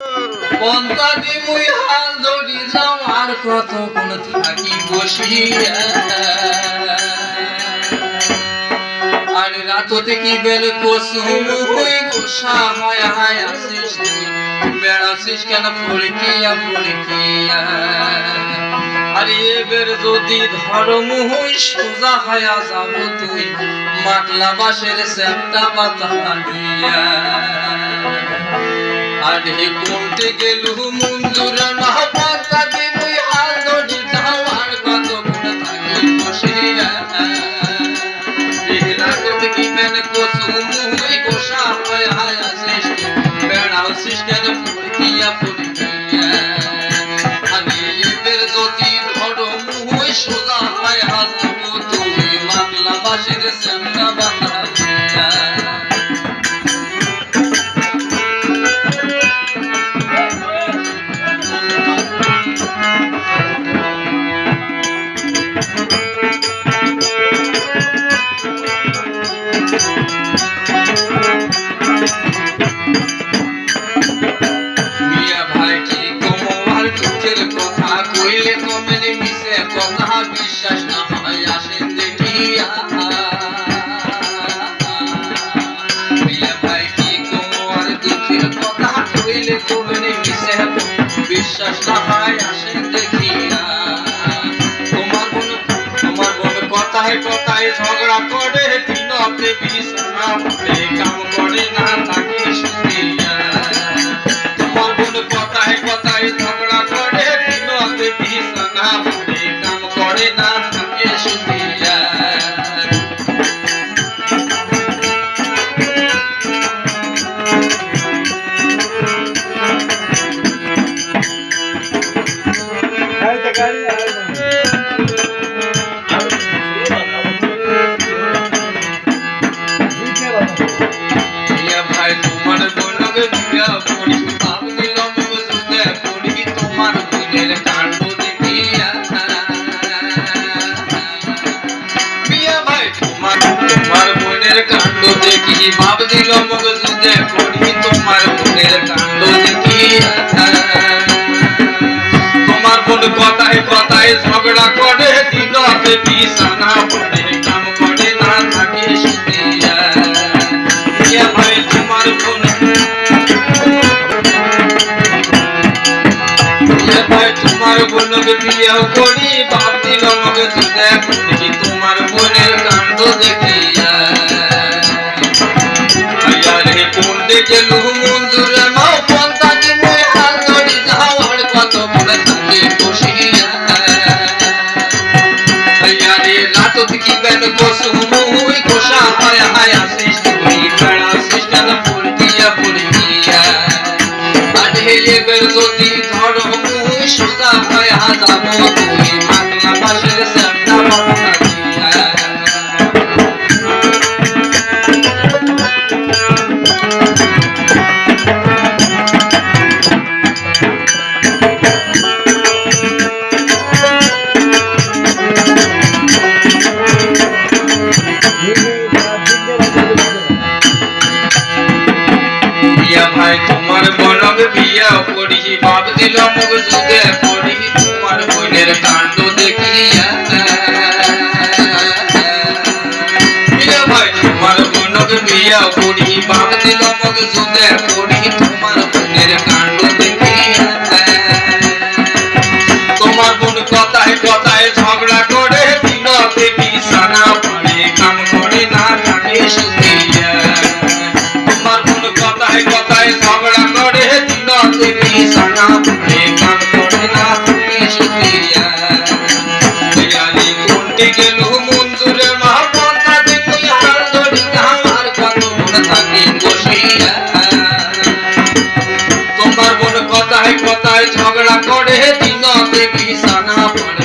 পন্তা দিমুই হাল ধরি যাও আর কতক্ষণ থাকি বসিয়া আর রাততে কি বেল কুসুম হই গোসা হয় হায় আসিস তুই বেড়াছিস কেন ফড়কিয়া ফড়কিয়া আর এবার যদি ধর্ম হই সোজা হয়া যাব তুই মাতলা বাসের সেপটা বাতা দিয়া আর হে কোনতে গেলু মঞ্জুর না পাতা দিবই হাল ধরি যাও আর কতক্ষণ থাকি বসিয়া রাততে কি বেল কুসুম হই গোসা হয় হায় আসিস বেড়াছিস কেন ফড়কিয়া ফড়কিয়া আমি এবার যদি ধর্ম হই সোজা হয় হাসব তুই মাতলা বাসের সেমটা বাতা দিয়া কইলে কমেলে মিশে কথা বিশ্বাস না হয় আসেন দেখিয়া মিয়া ভাই কি কোমর দুঃখের কথা কইলে কমেলে মিশে বিশ্বাস না হয় আসেন দেখিয়া তোমার বোন কথায় কথায় ঝগড়া করে দিনতে বিছানা পড়ে কাম করে না থাকি সুতিয়া তোমার বোন কথায় কথায় ঝগড়া করে বিছানা পড়ে কাম করে না থাকে সুতিয়া ভাই তোমার বোনকে বিয়া পড়ি বাপ দিল মুজুদে পড়ি তোমার বোনের কাণ্ড দেখিয়া বিয়া ভাই তোমার বোনের কাণ্ড দেখি বাপ দিল মুজুদে পড়ি তোমার বোনের কাণ্ড দেখিয়া তোমার বোন কথায় কথায় ঝগড়া করে দিনতে বিছানা পড়ে কাম করে না থাকে সুতিয়া বিয়া ভাই তোমার বোন ভাই তোমার বোনকে বিয়া করি বাপ দিল মগে তুই করি তোমার বোনের কাণ্ড দেখিয়া আয়ারে কোনতে গেলু মঞ্জুর মাও পন্তা দিমুই হাল ধরি যাও আর কত বলে থাকি বসিয়া আয়ারে রাতত কি বেল কুসুম হই গোসা হয় হায় আসিস তুই বেড়াছিস কেন ফড়কিয়া ফড়কিয়া আর এবার যদি ধর্ম সোজা হয় হাজাব তুই মাতলা বাসের সেমটা বাতা দিয়া বিয়া ভাই তোমার বোনকে বিয়া করি বাপ দিল মুজুদে পড়ি তোমার বোনের কাণ্ড দেখিয়া বিয়া ভাই তোমার বোনকে বিয়া করি বাপ দিল মুজুদে পড়ি তোমার বোনের কাণ্ড দেখিয়া তোমার বোন কথায় কথায় ঝগড়া করে দিনতে বিছানা পড়ে কাম করে না থাকে সুতিয়া তোমার বোন কথায় কথায় ঝগড়া করে দিনতে বিছানা পড়ে কাম করে না থাকে সুতিয়া কোনটি গেলু মঞ্জুরে মা পন্তা দিমুই হাল ধরি যাও আর কতক্ষণ থাকি বসিয়া তোমার বোন কথায় কথায় ঝগড়া করে দিনতে বিছানা পড়ে